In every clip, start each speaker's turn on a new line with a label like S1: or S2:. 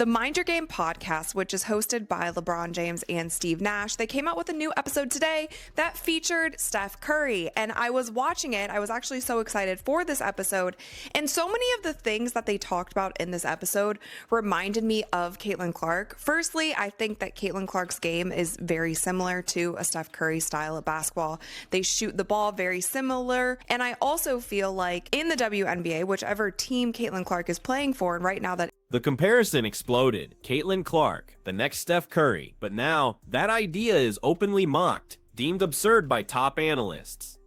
S1: The Mind Your Game podcast, which is hosted by LeBron James and Steve Nash, they came out with a new episode today that featured Steph Curry. And I was watching it. I was actually so excited for this episode. And so many of the things that they talked about in this episode reminded me of Caitlin Clark. Firstly, I think that Caitlin Clark's game is very similar to a Steph Curry style of basketball. They shoot the ball very similar. And I also feel like in the WNBA, whichever team Caitlin Clark is playing for, and right now that
S2: the comparison exploded. Caitlin Clark, the next Steph Curry. But now, that idea is openly mocked, deemed absurd by top analysts.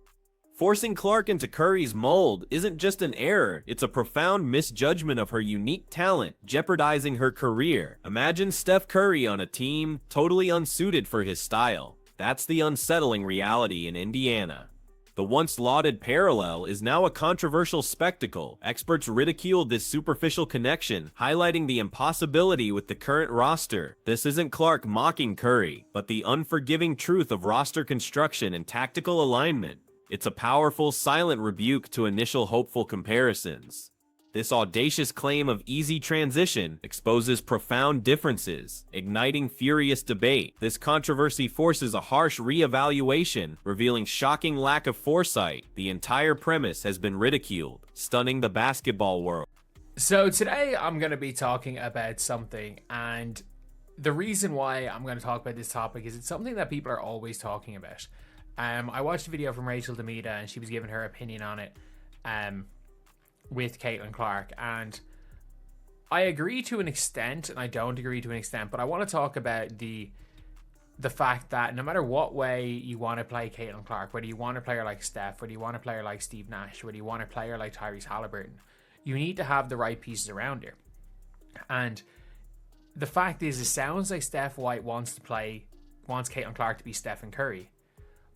S2: Forcing Clark into Curry's mold isn't just an error, it's a profound misjudgment of her unique talent, jeopardizing her career. Imagine Steph Curry on a team totally unsuited for his style. That's the unsettling reality in Indiana. The once lauded parallel is now a controversial spectacle. Experts ridiculed this superficial connection, highlighting the impossibility with the current roster. This isn't Clark mocking Curry, but the unforgiving truth of roster construction and tactical alignment. It's a powerful, silent rebuke to initial hopeful comparisons. This audacious claim of easy transition exposes profound differences, igniting furious debate. This controversy forces a harsh re-evaluation, revealing shocking lack of foresight. The entire premise has been ridiculed, stunning the basketball world.
S3: So today I'm going to be talking about something, and the reason why I'm going to talk about this topic is it's something that people are always talking about. I watched a video from Rachel Demita, and she was giving her opinion on it. With Caitlin Clark, and I agree to an extent and I don't agree to an extent, but I want to talk about the fact that no matter what way you want to play Caitlin Clark, whether you want to play her like Steph, whether you want to play her like Steve Nash, whether you want to play her like Tyrese Halliburton, you need to have the right pieces around her. And the fact is, it sounds like Steph White wants Caitlin Clark to be Stephen Curry,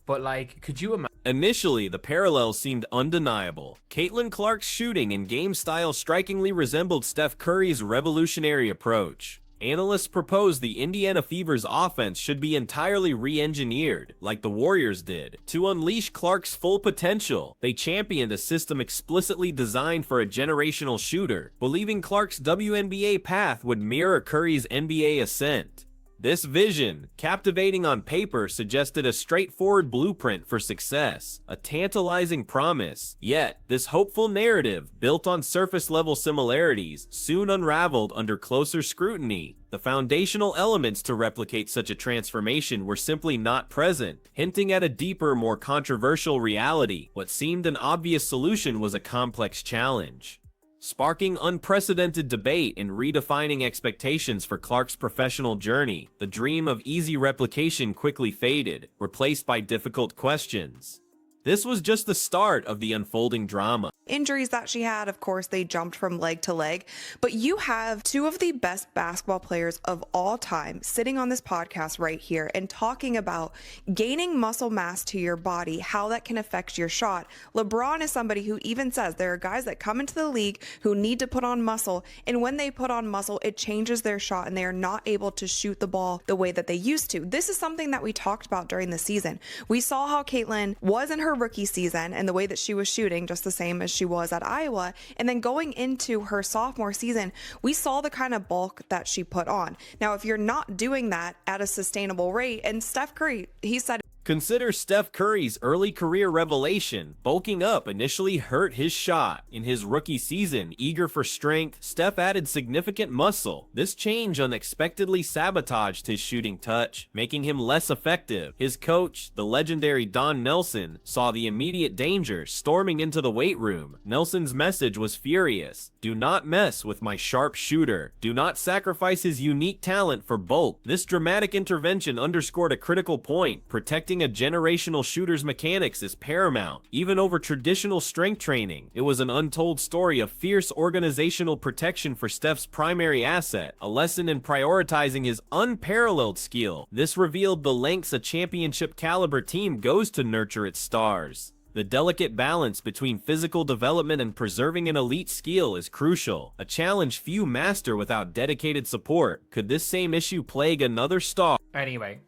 S3: but like, could you imagine?
S2: Initially, the parallels seemed undeniable. Caitlin Clark's shooting and game style strikingly resembled Steph Curry's revolutionary approach. Analysts proposed the Indiana Fever's offense should be entirely re-engineered, like the Warriors did, to unleash Clark's full potential. They championed a system explicitly designed for a generational shooter, believing Clark's WNBA path would mirror Curry's NBA ascent. This vision, captivating on paper, suggested a straightforward blueprint for success, a tantalizing promise. Yet, this hopeful narrative, built on surface-level similarities, soon unraveled under closer scrutiny. The foundational elements to replicate such a transformation were simply not present, hinting at a deeper, more controversial reality. What seemed an obvious solution was a complex challenge, sparking unprecedented debate and redefining expectations for Clark's professional journey. The dream of easy replication quickly faded, replaced by difficult questions. This was just the start of the unfolding drama.
S1: Injuries that she had, of course, they jumped from leg to leg, but you have two of the best basketball players of all time sitting on this podcast right here and talking about gaining muscle mass to your body, how that can affect your shot. LeBron is somebody who even says there are guys that come into the league who need to put on muscle, and when they put on muscle, it changes their shot and they are not able to shoot the ball the way that they used to. This is something that we talked about during the season. We saw how Caitlin was in her rookie season and the way that she was shooting, just the same as she was at Iowa, and then going into her sophomore season, we saw the kind of bulk that she put on. Now, if you're not doing that at a sustainable rate, and Steph Curry, he said,
S2: consider Steph Curry's early career revelation. Bulking up initially hurt his shot. In his rookie season, eager for strength, Steph added significant muscle. This change unexpectedly sabotaged his shooting touch, making him less effective. His coach, the legendary Don Nelson, saw the immediate danger, storming into the weight room. Nelson's message was furious. Do not mess with my sharp shooter. Do not sacrifice his unique talent for bulk. This dramatic intervention underscored a critical point. Protecting a generational shooter's mechanics is paramount, even over traditional strength training. It was an untold story of fierce organizational protection for Steph's primary asset, a lesson in prioritizing his unparalleled skill. This revealed the lengths a championship caliber team goes to nurture its stars. The delicate balance between physical development and preserving an elite skill is crucial, a challenge few master without dedicated support. Could this same issue plague another star?
S3: Anyway,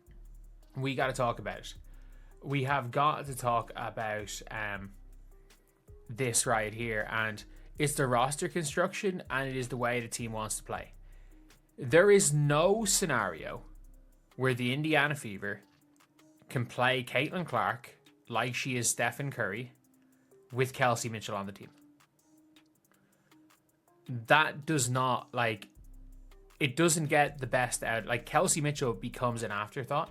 S3: we got to talk about it. We have got to talk about this right here, and it's the roster construction and it is the way the team wants to play. There is no scenario where the Indiana Fever can play Caitlin Clark like she is Stephen Curry with Kelsey Mitchell on the team. That does not, like, it doesn't get the best out. Like, Kelsey Mitchell becomes an afterthought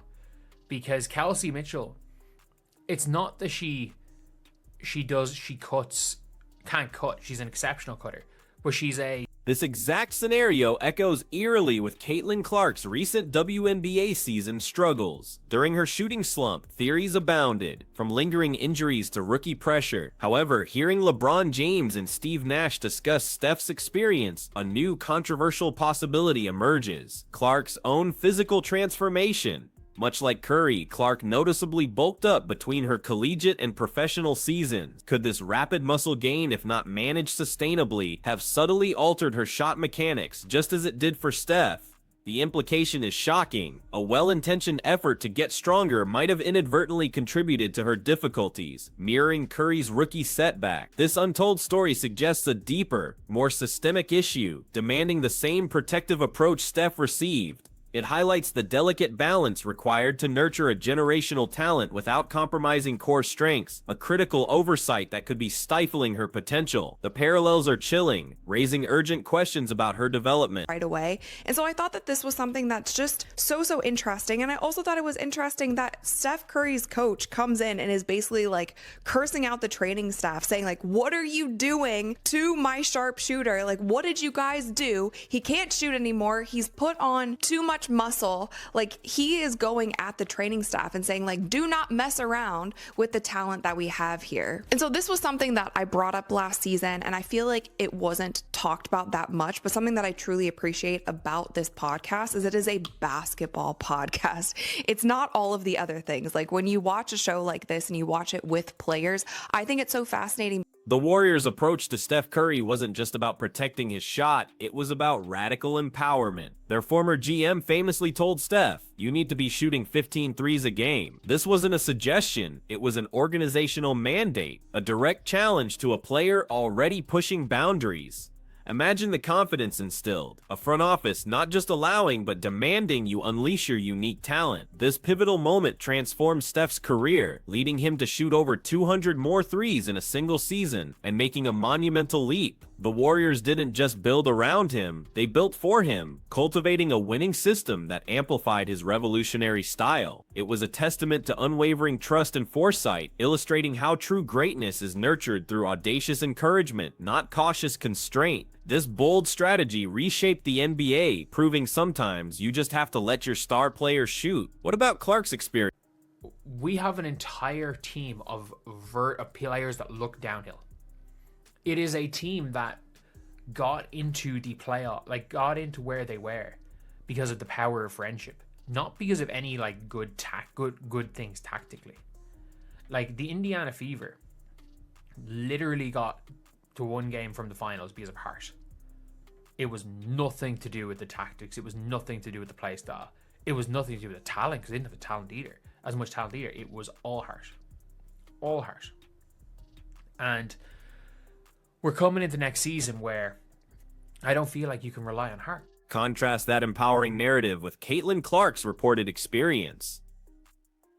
S3: because Kelsey Mitchell, it's not that she can't cut. She's an exceptional cutter, but she's a...
S2: This exact scenario echoes eerily with Caitlin Clark's recent WNBA season struggles. During her shooting slump, theories abounded, from lingering injuries to rookie pressure. However, hearing LeBron James and Steve Nash discuss Steph's experience, a new controversial possibility emerges: Clark's own physical transformation. Much like Curry, Clark noticeably bulked up between her collegiate and professional seasons. Could this rapid muscle gain, if not managed sustainably, have subtly altered her shot mechanics, just as it did for Steph? The implication is shocking. A well-intentioned effort to get stronger might have inadvertently contributed to her difficulties, mirroring Curry's rookie setback. This untold story suggests a deeper, more systemic issue, demanding the same protective approach Steph received. It highlights the delicate balance required to nurture a generational talent without compromising core strengths, a critical oversight that could be stifling her potential. The parallels are chilling, raising urgent questions about her development.
S1: Right away. And so I thought that this was something that's just so interesting. And I also thought it was interesting that Steph Curry's coach comes in and is basically like cursing out the training staff, saying like, what are you doing to my sharpshooter? Like, what did you guys do? He can't shoot anymore. He's put on too much muscle. Like, he is going at the training staff and saying like, do not mess around with the talent that we have here. And so this was something that I brought up last season, and I feel like it wasn't talked about that much, but something that I truly appreciate about this podcast is it is a basketball podcast. It's not all of the other things. Like, when you watch a show like this and you watch it with players, I think it's so fascinating.
S2: The Warriors' approach to Steph Curry wasn't just about protecting his shot, it was about radical empowerment. Their former GM famously told Steph, "You need to be shooting 15 threes a game." This wasn't a suggestion, it was an organizational mandate, a direct challenge to a player already pushing boundaries. Imagine the confidence instilled, a front office not just allowing but demanding you unleash your unique talent. This pivotal moment transformed Steph's career, leading him to shoot over 200 more threes in a single season and making a monumental leap. The Warriors didn't just build around him, they built for him, cultivating a winning system that amplified his revolutionary style. It was a testament to unwavering trust and foresight, illustrating how true greatness is nurtured through audacious encouragement, not cautious constraint. This bold strategy reshaped the NBA, proving sometimes you just have to let your star player shoot. What about Clark's experience?
S3: We have an entire team of players that look downhill. It is a team that got into the playoff, like got into where they were because of the power of friendship, not because of any like good things tactically. Like, the Indiana Fever literally got to one game from the finals because of heart. It was nothing to do with the tactics. It was nothing to do with the play style. It was nothing to do with the talent, because they didn't have the talent either. As much talent either. It was all heart. All heart. And we're coming into next season where I don't feel like you can rely on heart.
S2: Contrast that empowering narrative with Caitlin Clark's reported experience.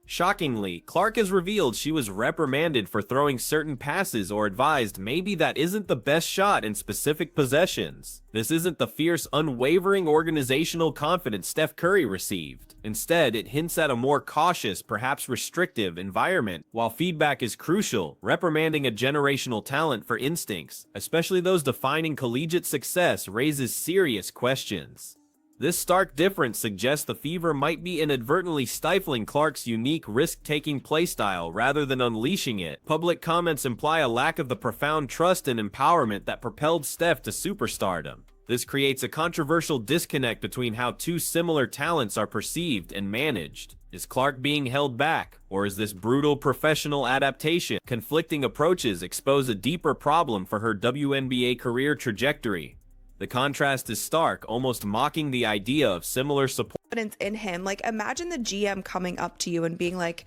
S2: Shockingly, Clark has revealed she was reprimanded for throwing certain passes or advised maybe that isn't the best shot in specific possessions. This isn't the fierce, unwavering organizational confidence Steph Curry received. Instead, it hints at a more cautious, perhaps restrictive environment. While feedback is crucial, reprimanding a generational talent for instincts, especially those defining collegiate success, raises serious questions. This stark difference suggests the Fever might be inadvertently stifling Clark's unique risk-taking playstyle rather than unleashing it. Public comments imply a lack of the profound trust and empowerment that propelled Steph to superstardom. This creates a controversial disconnect between how two similar talents are perceived and managed. Is Clark being held back, or is this brutal professional adaptation? Conflicting approaches expose a deeper problem for her WNBA career trajectory. The contrast is stark, almost mocking the idea of similar support.
S1: In him, like, imagine the GM coming up to you and being like,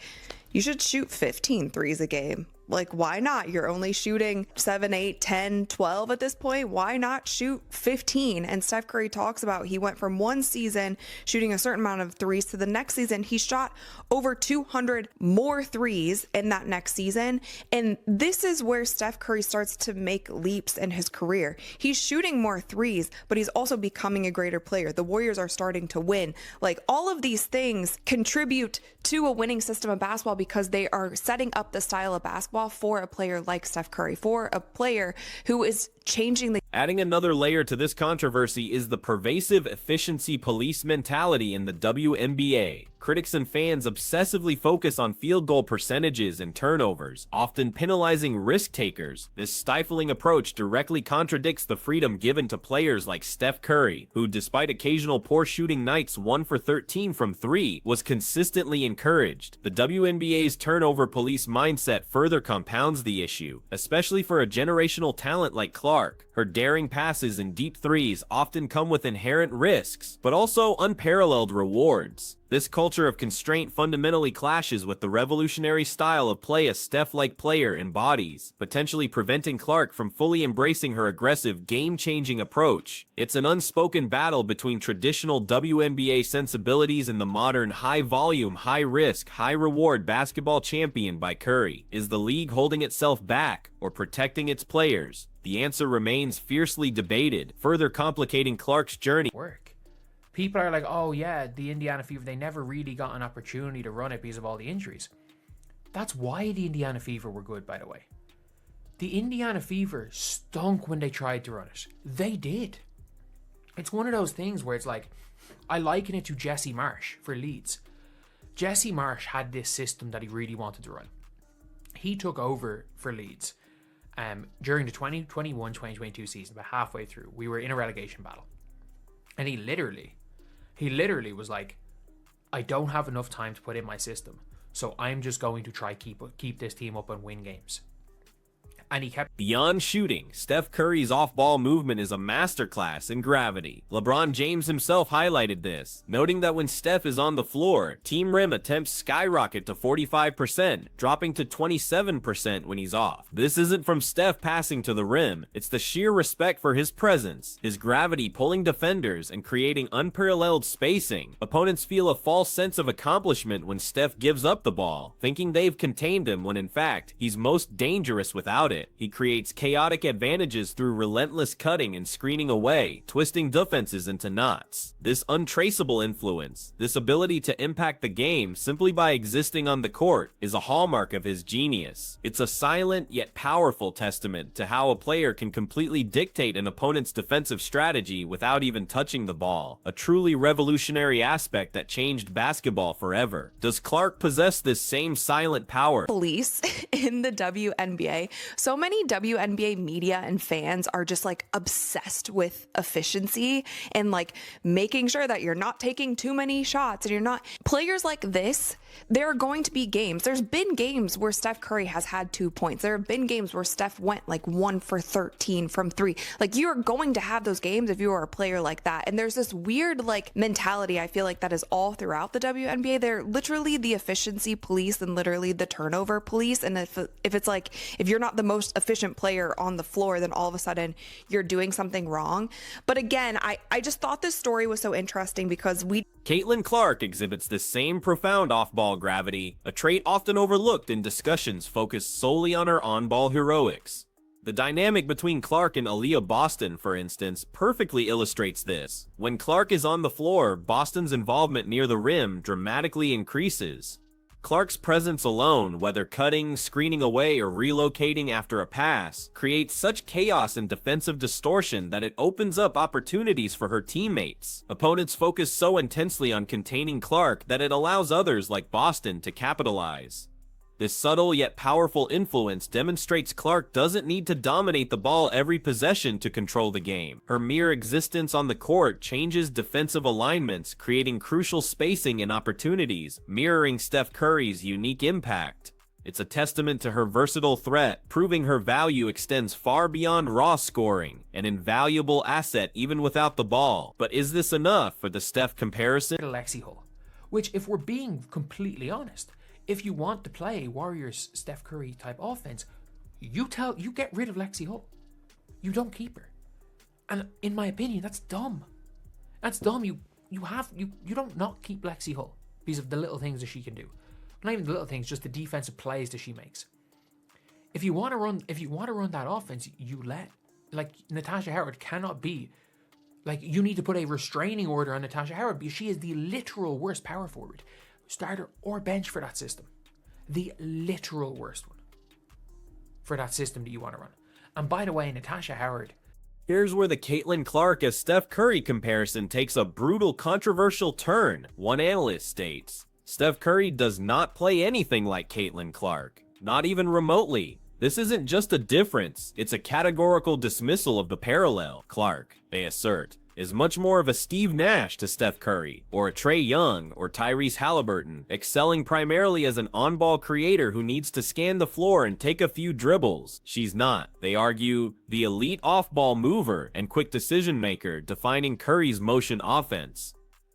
S1: you should shoot 15 threes a game. Like, why not? You're only shooting 7, 8, 10, 12 at this point. Why not shoot 15? And Steph Curry talks about he went from one season shooting a certain amount of threes to the next season. He shot over 200 more threes in that next season. And this is where Steph Curry starts to make leaps in his career. He's shooting more threes, but he's also becoming a greater player. The Warriors are starting to win. Like, all of these things contribute to a winning system of basketball because they are setting up the style of basketball for a player like Steph Curry, for a player who is changing the.
S2: Adding another layer to this controversy is the pervasive efficiency police mentality in the WNBA. Critics and fans obsessively focus on field goal percentages and turnovers, often penalizing risk takers. This stifling approach directly contradicts the freedom given to players like Steph Curry, who, despite occasional poor shooting nights 1 for 13 from 3, was consistently encouraged. The WNBA's turnover police mindset further compounds the issue, especially for a generational talent like Clark. Her daring passes and deep threes often come with inherent risks, but also unparalleled rewards. This culture of constraint fundamentally clashes with the revolutionary style of play a Steph-like player embodies, potentially preventing Clark from fully embracing her aggressive, game-changing approach. It's an unspoken battle between traditional WNBA sensibilities and the modern high-volume, high-risk, high-reward basketball championed by Curry. Is the league holding itself back or protecting its players? The answer remains fiercely debated, further complicating Clark's journey.
S3: People are like, oh yeah, the Indiana Fever, they never really got an opportunity to run it because of all the injuries. That's why the Indiana Fever were good, by the way. The Indiana Fever stunk when they tried to run it. They did. It's one of those things where it's like, I liken it to Jesse Marsh for Leeds. Jesse Marsh had this system that he really wanted to run. He took over for Leeds during the 2021-2022 season, about halfway through. We were in a relegation battle. And he literally was like, I don't have enough time to put in my system, so I'm just going to try keep this team up and win games. And he kept.
S2: Beyond shooting, Steph Curry's off-ball movement is a masterclass in gravity. LeBron James himself highlighted this, noting that when Steph is on the floor, team rim attempts skyrocket to 45%, dropping to 27% when he's off. This isn't from Steph passing to the rim, it's the sheer respect for his presence, his gravity pulling defenders and creating unparalleled spacing. Opponents feel a false sense of accomplishment when Steph gives up the ball, thinking they've contained him when in fact, he's most dangerous without it. He creates chaotic advantages through relentless cutting and screening away, twisting defenses into knots. This untraceable influence, this ability to impact the game simply by existing on the court, is a hallmark of his genius. It's a silent yet powerful testament to how a player can completely dictate an opponent's defensive strategy without even touching the ball. A truly revolutionary aspect that changed basketball forever. Does Clark possess this same silent power?
S1: Police in the WNBA. So many WNBA media and fans are just like obsessed with efficiency and like making sure that you're not taking too many shots and you're not. Players like this, there are going to be games. There's been games where Steph Curry has had 2 points. There have been games where Steph went like 1 for 13 from 3. Like, you are going to have those games if you are a player like that. And there's this weird like mentality, I feel like, that is all throughout the WNBA. They're literally the efficiency police and literally the turnover police. And if it's like, if you're not the most efficient player on the floor, then all of a sudden you're doing something wrong. But again, I just thought this story was so interesting because
S2: Caitlin Clark exhibits the same profound off-ball gravity, a trait often overlooked in discussions focused solely on her on-ball heroics. The dynamic between Clark and Aaliyah Boston, for instance, perfectly illustrates this. When Clark is on the floor, Boston's involvement near the rim dramatically increases. Clark's presence alone, whether cutting, screening away, or relocating after a pass, creates such chaos and defensive distortion that it opens up opportunities for her teammates. Opponents focus so intensely on containing Clark that it allows others like Boston to capitalize. This subtle yet powerful influence demonstrates Clark doesn't need to dominate the ball every possession to control the game. Her mere existence on the court changes defensive alignments, creating crucial spacing and opportunities, mirroring Steph Curry's unique impact. It's a testament to her versatile threat, proving her value extends far beyond raw scoring, an invaluable asset even without the ball. But is this enough for the Steph comparison?
S3: Lexi Hull, which, if we're being completely honest, If you want to play Warriors Steph Curry type offense, you get rid of Lexi Hull. You don't keep her. And in my opinion, that's dumb. That's dumb. You don't not keep Lexi Hull because of the little things that she can do. Not even the little things, just the defensive plays that she makes. If you want to run that offense, you let, like, Natasha Howard cannot be, like, you need to put a restraining order on Natasha Howard because she is the literal worst power forward, starter or bench for that system. The literal worst one for that system that you want to run. And by the way, Natasha Howard.
S2: Here's where the Caitlin Clark as Steph Curry comparison takes a brutal, controversial turn. One analyst states, Steph Curry does not play anything like Caitlin Clark, not even remotely. This isn't just a difference, it's a categorical dismissal of the parallel. Clark, they assert, is much more of a Steve Nash to Steph Curry, or a Trae Young, or Tyrese Halliburton, excelling primarily as an on-ball creator who needs to scan the floor and take a few dribbles. She's not, they argue, the elite off-ball mover and quick decision-maker defining Curry's motion offense.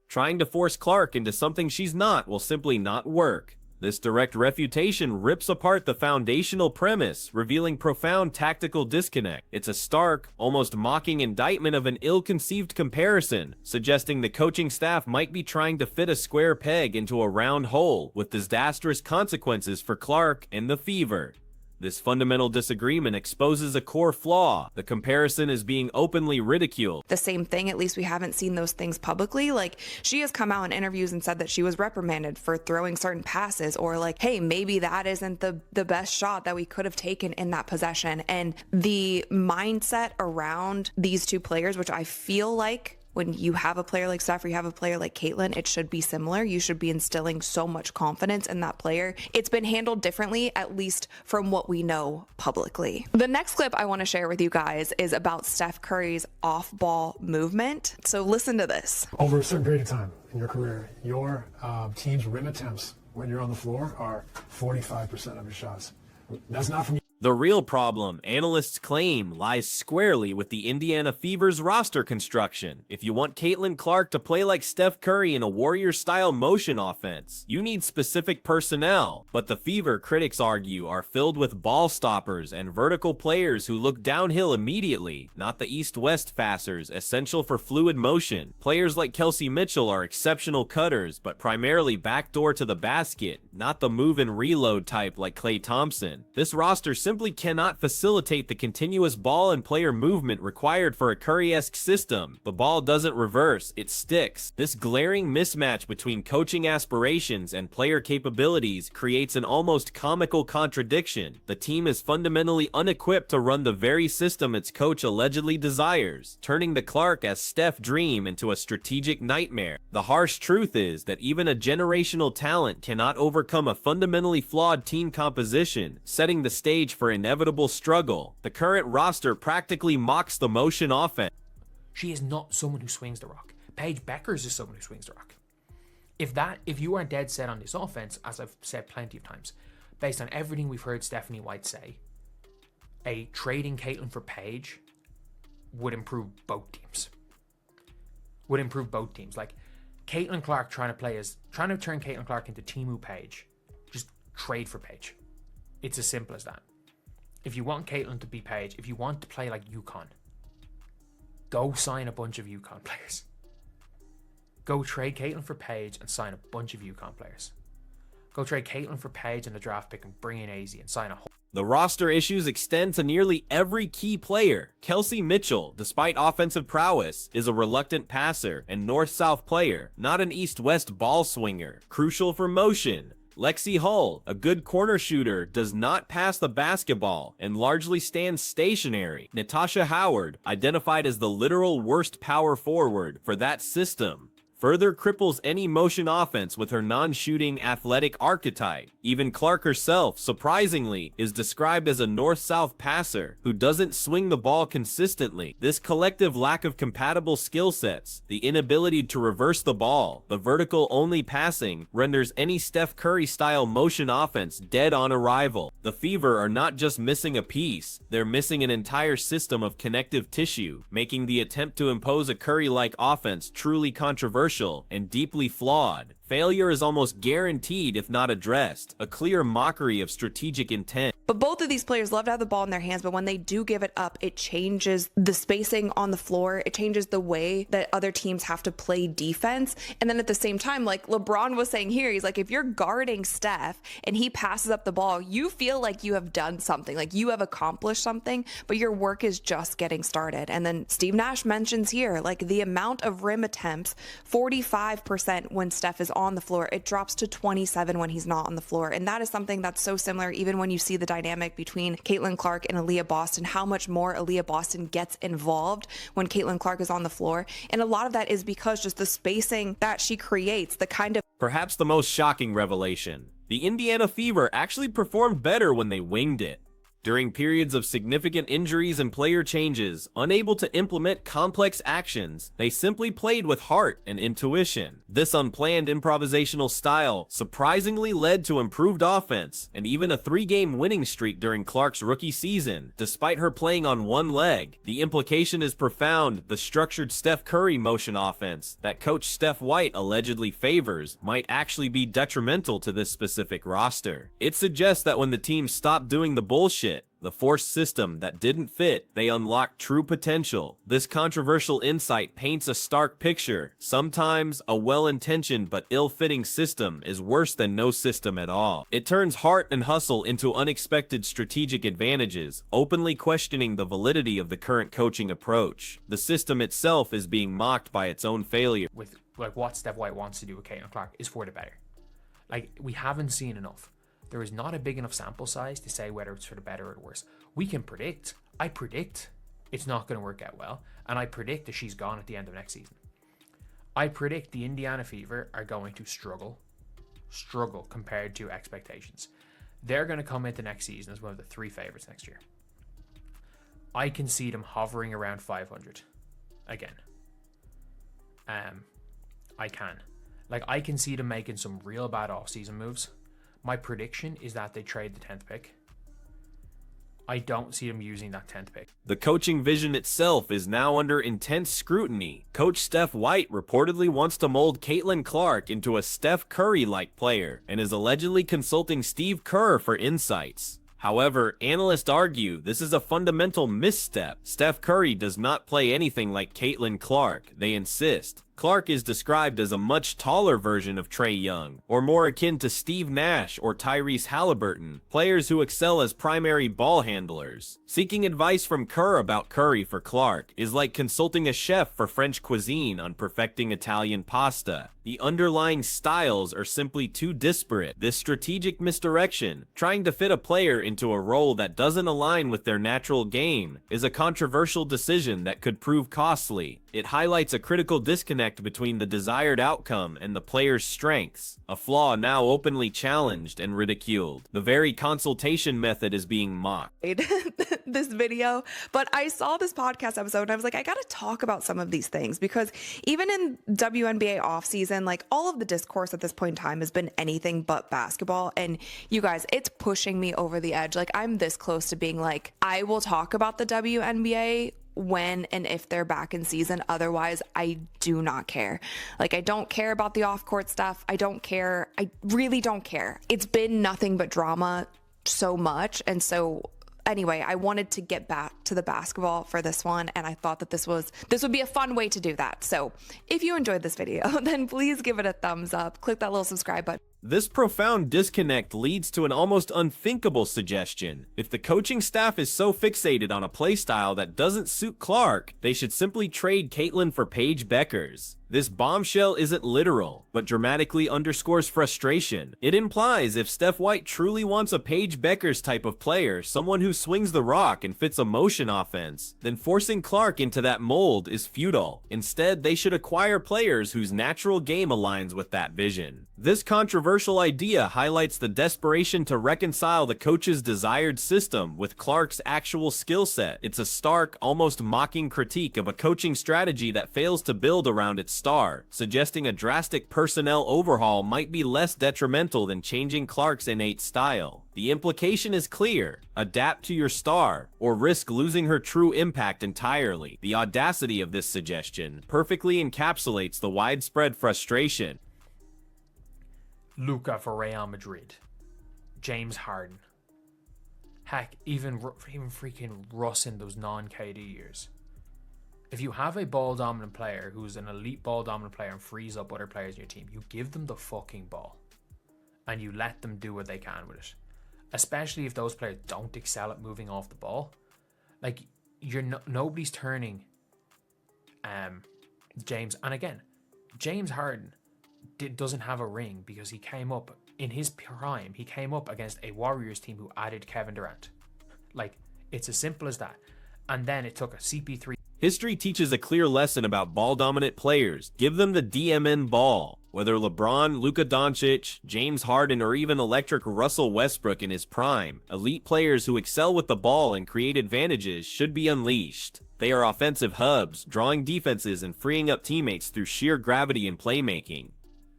S2: Trying to force Clark into something she's not will simply not work. This direct refutation rips apart the foundational premise, revealing profound tactical disconnect. It's a stark, almost mocking indictment of an ill-conceived comparison, suggesting the coaching staff might be trying to fit a square peg into a round hole, with disastrous consequences for Clark and the Fever. This fundamental disagreement exposes a core flaw. The comparison is being openly ridiculed.
S1: The same thing, at least we haven't seen those things publicly. Like, she has come out in interviews and said that she was reprimanded for throwing certain passes, or like, hey, maybe that isn't the best shot that we could have taken in that possession. And the mindset around these two players, which I feel like when you have a player like Steph or you have a player like Caitlin, it should be similar. You should be instilling so much confidence in that player. It's been handled differently, at least from what we know publicly. The next clip I want to share with you guys is about Steph Curry's off-ball movement. So listen to this.
S4: Over a certain period of time in your career, your team's rim attempts when you're on the floor are 45% of your shots. That's not from you.
S2: The real problem, analysts claim, lies squarely with the Indiana Fever's roster construction. If you want Caitlin Clark to play like Steph Curry in a Warrior-style motion offense, you need specific personnel. But the Fever, critics argue, are filled with ball stoppers and vertical players who look downhill immediately, not the east-west passers essential for fluid motion. Players like Kelsey Mitchell are exceptional cutters, but primarily backdoor to the basket, not the move and reload type like Klay Thompson. This roster simply cannot facilitate the continuous ball and player movement required for a Curry-esque system. The ball doesn't reverse, it sticks. This glaring mismatch between coaching aspirations and player capabilities creates an almost comical contradiction. The team is fundamentally unequipped to run the very system its coach allegedly desires, turning the Clark as Steph dream into a strategic nightmare. The harsh truth is that even a generational talent cannot overcome a fundamentally flawed team composition, setting the stage for inevitable struggle. The current roster practically mocks the motion offense.
S3: She is not someone who swings the rock. Paige Beckers is someone who swings the rock. If you are dead set on this offense, as I've said plenty of times, based on everything we've heard Stephanie White say, a trading Caitlin for Paige would improve both teams. Like, Caitlin Clark trying to turn Caitlin Clark into Timu Page, just trade for Paige. It's as simple as that. If you want Caitlin to be Paige, if you want to play like UConn, go sign a bunch of UConn players. Go trade Caitlin for Paige and sign a bunch of UConn players. Go trade Caitlin for Paige and the draft pick and bring in AZ and sign a whole.
S2: The roster issues extend to nearly every key player. Kelsey Mitchell, despite offensive prowess, is a reluctant passer and north-south player, not an east-west ball swinger, crucial for motion. Lexi Hull, a good corner shooter, does not pass the basketball and largely stands stationary. Natasha Howard, identified as the literal worst power forward for that system, further cripples any motion offense with her non-shooting athletic archetype. Even Clark herself, surprisingly, is described as a north-south passer who doesn't swing the ball consistently. This collective lack of compatible skill sets, the inability to reverse the ball, the vertical-only passing, renders any Steph Curry-style motion offense dead on arrival. The Fever are not just missing a piece, they're missing an entire system of connective tissue, making the attempt to impose a Curry-like offense truly controversial and deeply flawed. Failure is almost guaranteed if not addressed, a clear mockery of strategic intent.
S1: But both of these players love to have the ball in their hands, but when they do give it up, it changes the spacing on the floor. It changes the way that other teams have to play defense. And then at the same time, like LeBron was saying here, he's like, if you're guarding Steph and he passes up the ball, you feel like you have done something, like you have accomplished something, but your work is just getting started. And then Steve Nash mentions here, like the amount of rim attempts, 45% when Steph is on the floor, it drops to 27 when he's not on the floor. And that is something that's so similar, even when you see the dynamic between Caitlin Clark and Aaliyah Boston, how much more Aaliyah Boston gets involved when Caitlin Clark is on the floor. And a lot of that is because just the spacing that she creates, the kind of...
S2: Perhaps the most shocking revelation: the Indiana Fever actually performed better when they winged it. During periods of significant injuries and player changes, unable to implement complex actions, they simply played with heart and intuition. This unplanned improvisational style surprisingly led to improved offense and even a 3-game winning streak during Clark's rookie season, despite her playing on one leg. The implication is profound. The structured Steph Curry motion offense that coach Steph White allegedly favors might actually be detrimental to this specific roster. It suggests that when the team stopped doing the bullshit, the forced system that didn't fit, they unlocked true potential. This controversial insight paints a stark picture. Sometimes a well-intentioned but ill-fitting system is worse than no system at all. It turns heart and hustle into unexpected strategic advantages, openly questioning the validity of the current coaching approach. The system itself is being mocked by its own failure.
S3: With like what Steph White wants to do with Caitlin Clark is for the better. Like, we haven't seen enough. There is not a big enough sample size to say whether it's for the better or the worse. We can predict. I predict it's not going to work out well. And I predict that she's gone at the end of next season. I predict the Indiana Fever are going to struggle compared to expectations. They're going to come into next season as one of the 3 favorites next year. I can see them hovering around 500 again. I can. Like, I can see them making some real bad off-season moves. My prediction is that they trade the 10th pick. I don't see them using that 10th pick.
S2: The coaching vision itself is now under intense scrutiny. Coach Steph White reportedly wants to mold Caitlin Clark into a Steph Curry-like player and is allegedly consulting Steve Kerr for insights. However, analysts argue this is a fundamental misstep. Steph Curry does not play anything like Caitlin Clark, they insist. Clark is described as a much taller version of Trae Young, or more akin to Steve Nash or Tyrese Halliburton, players who excel as primary ball handlers. Seeking advice from Kerr about Curry for Clark is like consulting a chef for French cuisine on perfecting Italian pasta. The underlying styles are simply too disparate. This strategic misdirection, trying to fit a player into a role that doesn't align with their natural game, is a controversial decision that could prove costly. It highlights a critical disconnect between the desired outcome and the player's strengths, a flaw now openly challenged and ridiculed. The very consultation method is being mocked.
S1: This video, but I saw this podcast episode and I was like, I gotta talk about some of these things, because even in WNBA offseason, like, all of the discourse at this point in time has been anything but basketball. And you guys, it's pushing me over the edge. Like, I'm this close to being like, I will talk about the WNBA when and if they're back in season. Otherwise, I do not care. Like, I don't care about the off-court stuff. I don't care. I really don't care. It's been nothing but drama so much. And so anyway, I wanted to get back to the basketball for this one, and I thought that this would be a fun way to do that. So if you enjoyed this video, then please give it a thumbs up. Click that little subscribe button.
S2: This profound disconnect leads to an almost unthinkable suggestion. If the coaching staff is so fixated on a playstyle that doesn't suit Clark, they should simply trade Caitlin for Paige Beckers. This bombshell isn't literal, but dramatically underscores frustration. It implies if Steph White truly wants a Paige Beckers type of player, someone who swings the rock and fits a motion offense, then forcing Clark into that mold is futile. Instead, they should acquire players whose natural game aligns with that vision. This controversial idea highlights the desperation to reconcile the coach's desired system with Clark's actual skill set. It's a stark, almost mocking critique of a coaching strategy that fails to build around its star, suggesting a drastic personnel overhaul might be less detrimental than changing Clark's innate style. The implication is clear: adapt to your star, or risk losing her true impact entirely. The audacity of this suggestion perfectly encapsulates the widespread frustration.
S3: Luka for Real Madrid, James Harden, heck, even freaking Russ in those non-KD years. If you have a ball-dominant player who's an elite ball-dominant player and frees up other players in your team, you give them the fucking ball. And you let them do what they can with it. Especially if those players don't excel at moving off the ball. Like, nobody's turning James. And again, James Harden doesn't have a ring because he came up, in his prime, he came up against a Warriors team who added Kevin Durant. Like, it's as simple as that. And then it took a CP3.
S2: History teaches a clear lesson about ball-dominant players. Give them the DMN ball. Whether LeBron, Luka Doncic, James Harden, or even electric Russell Westbrook in his prime, elite players who excel with the ball and create advantages should be unleashed. They are offensive hubs, drawing defenses and freeing up teammates through sheer gravity and playmaking.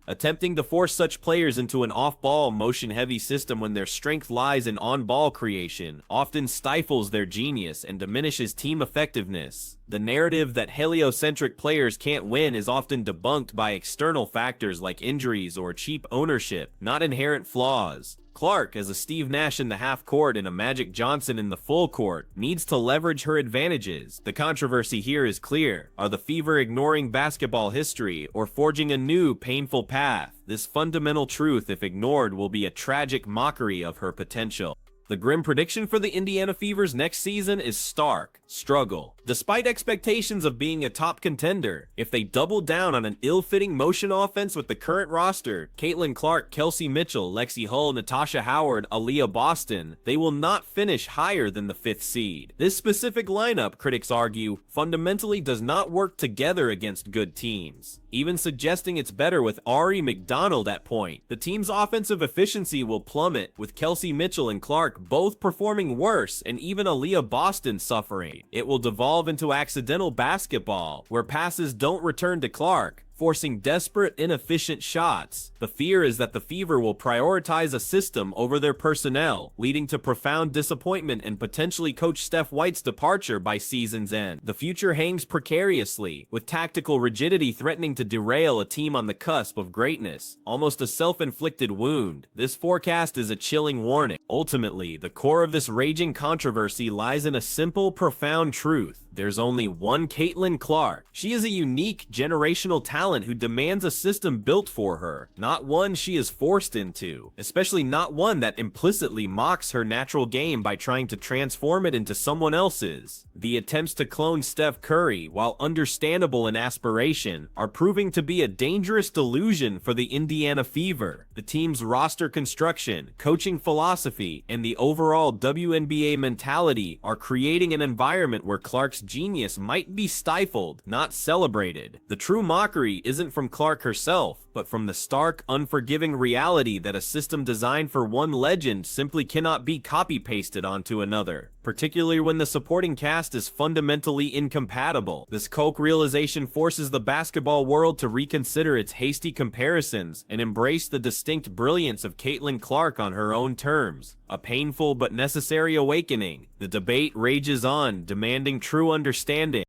S2: Attempting to force such players into an off-ball, motion-heavy system when their strength lies in on-ball creation often stifles their genius and diminishes team effectiveness. The narrative that heliocentric players can't win is often debunked by external factors like injuries or cheap ownership, not inherent flaws. Clark, as a Steve Nash in the half court and a Magic Johnson in the full court, needs to leverage her advantages. The controversy here is clear. Are the Fever ignoring basketball history or forging a new, painful path? This fundamental truth, if ignored, will be a tragic mockery of her potential. The grim prediction for the Indiana Fever's next season is stark: struggle. Despite expectations of being a top contender, if they double down on an ill-fitting motion offense with the current roster, Caitlin Clark, Kelsey Mitchell, Lexi Hull, Natasha Howard, Aaliyah Boston, they will not finish higher than the 5th seed. This specific lineup, critics argue, fundamentally does not work together against good teams, even suggesting it's better with Ari McDonald at point. The team's offensive efficiency will plummet, with Kelsey Mitchell and Clark both performing worse and even Aaliyah Boston suffering. It will devolve into accidental basketball, where passes don't return to Clark, forcing desperate, inefficient shots. The fear is that the Fever will prioritize a system over their personnel, leading to profound disappointment and potentially Coach Steph White's departure by season's end. The future hangs precariously, with tactical rigidity threatening to derail a team on the cusp of greatness, almost a self-inflicted wound. This forecast is a chilling warning. Ultimately, the core of this raging controversy lies in a simple, profound truth. There's only one Caitlin Clark. She is a unique, generational talent who demands a system built for her, not one she is forced into, especially not one that implicitly mocks her natural game by trying to transform it into someone else's. The attempts to clone Steph Curry, while understandable in aspiration, are proving to be a dangerous delusion for the Indiana Fever. The team's roster construction, coaching philosophy, and the overall WNBA mentality are creating an environment where Clark's genius might be stifled, not celebrated. The true mockery isn't from Clark herself, but from the stark, unforgiving reality that a system designed for one legend simply cannot be copy-pasted onto another, particularly when the supporting cast is fundamentally incompatible. This Coke realization forces the basketball world to reconsider its hasty comparisons and embrace the distinct brilliance of Caitlin Clark on her own terms. A painful but necessary awakening. The debate rages on, demanding true understanding.